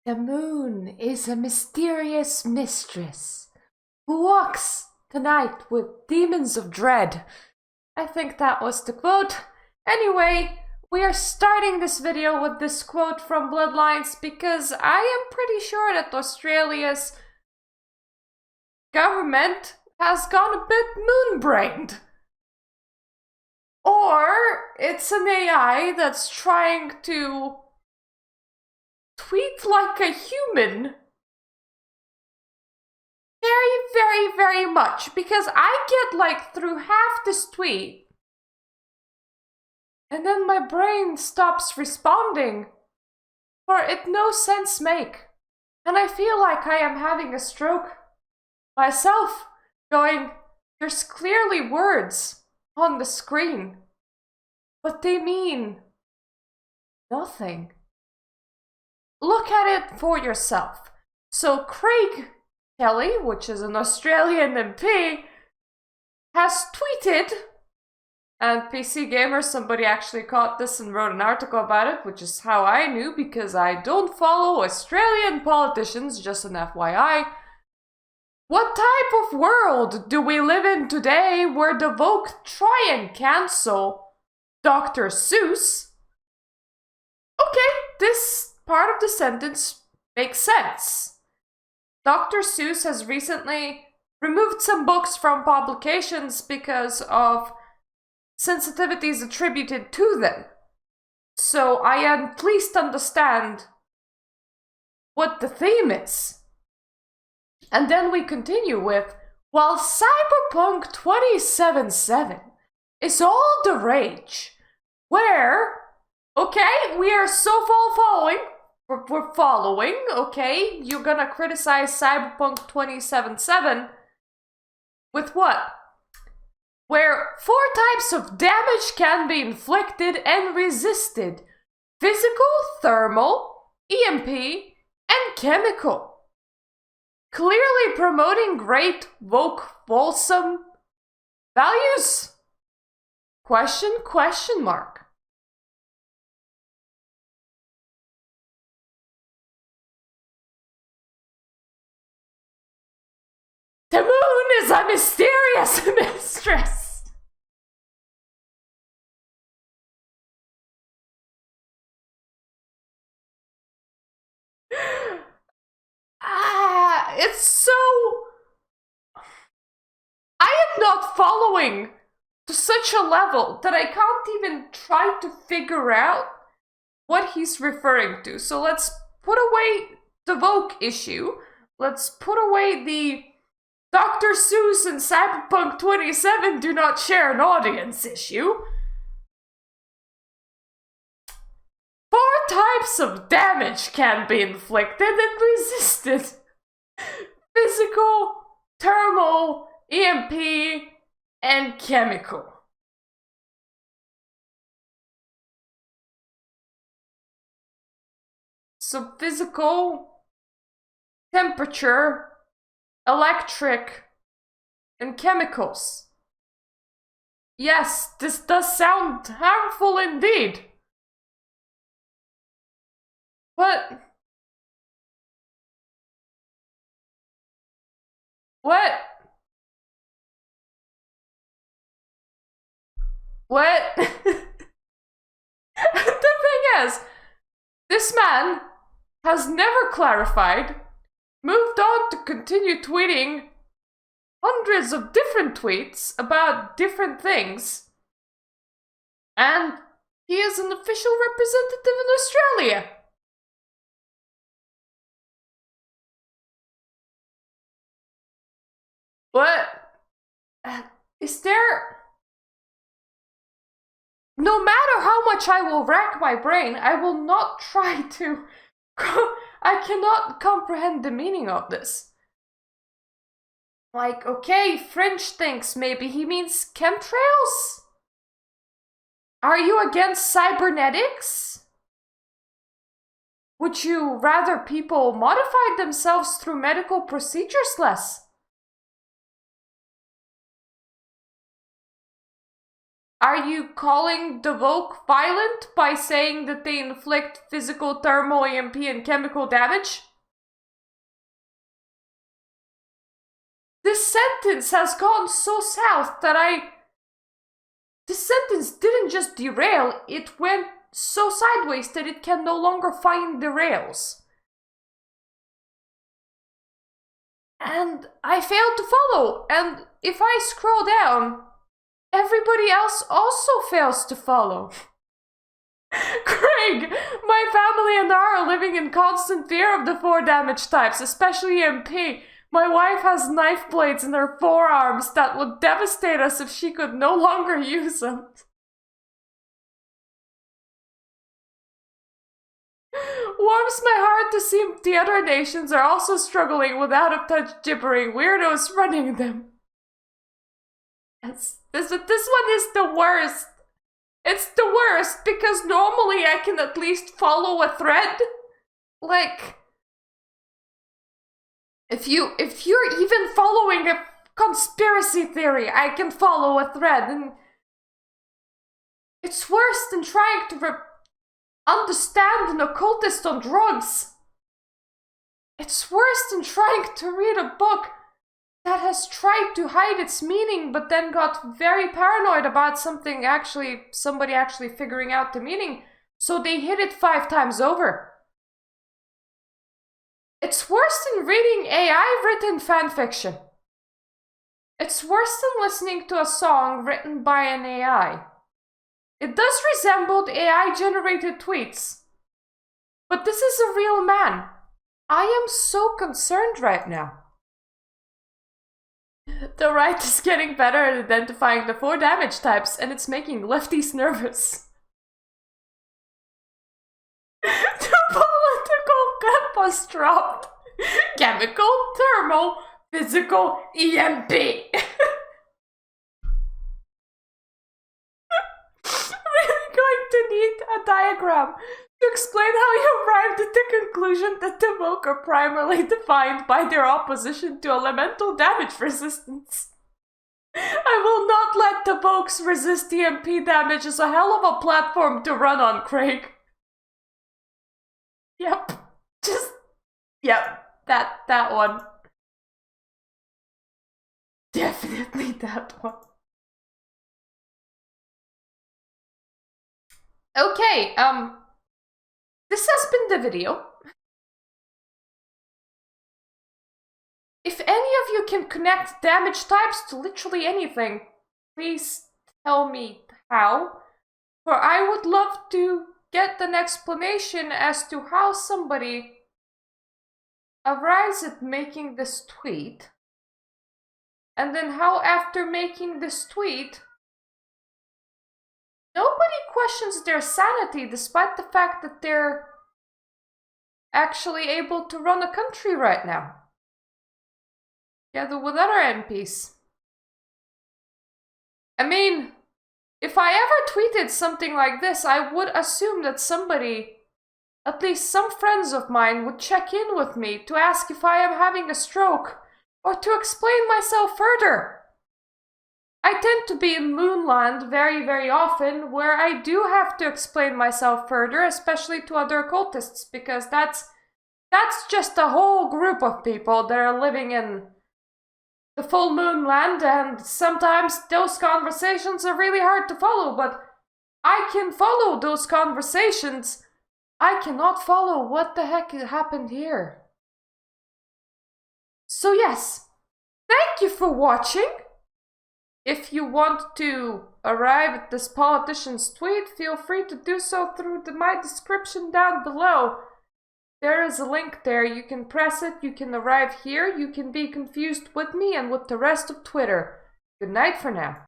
The moon is a mysterious mistress who walks the night with demons of dread. I think that was the quote. Anyway, we are starting this video with this quote from Bloodlines because I am pretty sure that Australia's government has gone a bit moon-brained. Or it's an AI that's trying to tweet like a human. Very much. Because I get like through half this tweet and then my brain stops responding. For it no sense make. And I feel like I am having a stroke myself, going, there's clearly words on the screen, but they mean nothing. Look at it for yourself. So Craig Kelly, which is an Australian MP, has tweeted, and PC Gamer, somebody actually caught this and wrote an article about it, which is how I knew because I don't follow Australian politicians, just an FYI. What type of world do we live in today where the Vogue try and cancel Dr. Seuss? Okay, this part of the sentence makes sense. Dr. Seuss has recently removed some books from publications because of sensitivities attributed to them. So I at least understand what the theme is. And then we continue with, while CyberPunk 2077 is all the rage, where, okay, we are so following, we're following, okay, you're gonna criticize Cyberpunk 2077 with what? Where 4 types of damage can be inflicted and resisted: physical, thermal, EMP, and chemical. Clearly promoting great woke wholesome values? Question mark. The moon is a mysterious mistress. It's so... I am not following to such a level that I can't even try to figure out what he's referring to. So let's put away the Vogue issue. Let's put away the Dr. Seuss and Cyberpunk 27 do not share an audience issue. 4 types of damage can be inflicted and resisted: physical, thermal, EMP, and chemical. So physical, temperature, electric, and chemicals. Yes, this does sound harmful indeed. But... What? The thing is, this man has never clarified, moved on to continue tweeting hundreds of different tweets about different things, and he is an official representative in Australia. What? Is there... No matter how much I will rack my brain, I will not try to... I cannot comprehend the meaning of this. Like, okay, French thinks maybe he means chemtrails? Are you against cybernetics? Would you rather people modify themselves through medical procedures less? Are you calling the woke violent by saying that they inflict physical, thermal, EMP, and chemical damage? This sentence has gone so south that this sentence didn't just derail, it went so sideways that it can no longer find the rails. And I failed to follow, and if I scroll down, everybody else also fails to follow. Craig, my family and I are living in constant fear of the 4 damage types, especially EMP. My wife has knife blades in her forearms that would devastate us if she could no longer use them. Warms my heart to see the other nations are also struggling with out-of-touch gibbering weirdos running them. This one is the worst. It's the worst because normally I can at least follow a thread. Like, if you're even following a conspiracy theory, I can follow a thread, and it's worse than trying to understand an occultist on drugs. It's worse than trying to read a book that has tried to hide its meaning but then got very paranoid about somebody actually figuring out the meaning, so they hit it 5 times over. It's worse than reading AI-written fanfiction. It's worse than listening to a song written by an AI. It does resemble AI-generated tweets, but this is a real man. I am so concerned right now. The right is getting better at identifying the 4 damage types, and it's making lefties nervous. The political cut was dropped. Chemical, thermal, physical, EMP. Really going to need a diagram to explain how you arrived at the conclusion that the woke are primarily defined by their opposition to elemental damage resistance. I will not let the wokes resist EMP damage as a hell of a platform to run on, Craig. Yep. Yep. That one. Definitely that one. Okay, this has been the video. If any of you can connect damage types to literally anything, please tell me how, for I would love to get an explanation as to how somebody arrives at making this tweet, and then how after making this tweet, nobody questions their sanity despite the fact that they're actually able to run a country right now. Together with other MPs. I mean, if I ever tweeted something like this, I would assume that somebody, at least some friends of mine, would check in with me to ask if I am having a stroke or to explain myself further. I tend to be in Moonland very, very often, where I do have to explain myself further, especially to other occultists, because that's just a whole group of people that are living in the full Moonland, and sometimes those conversations are really hard to follow, but I can follow those conversations. I cannot follow what the heck happened here. So yes, thank you for watching. If you want to arrive at this politician's tweet, feel free to do so through my description down below. There is a link there. You can press it, you can arrive here, you can be confused with me and with the rest of Twitter. Good night for now.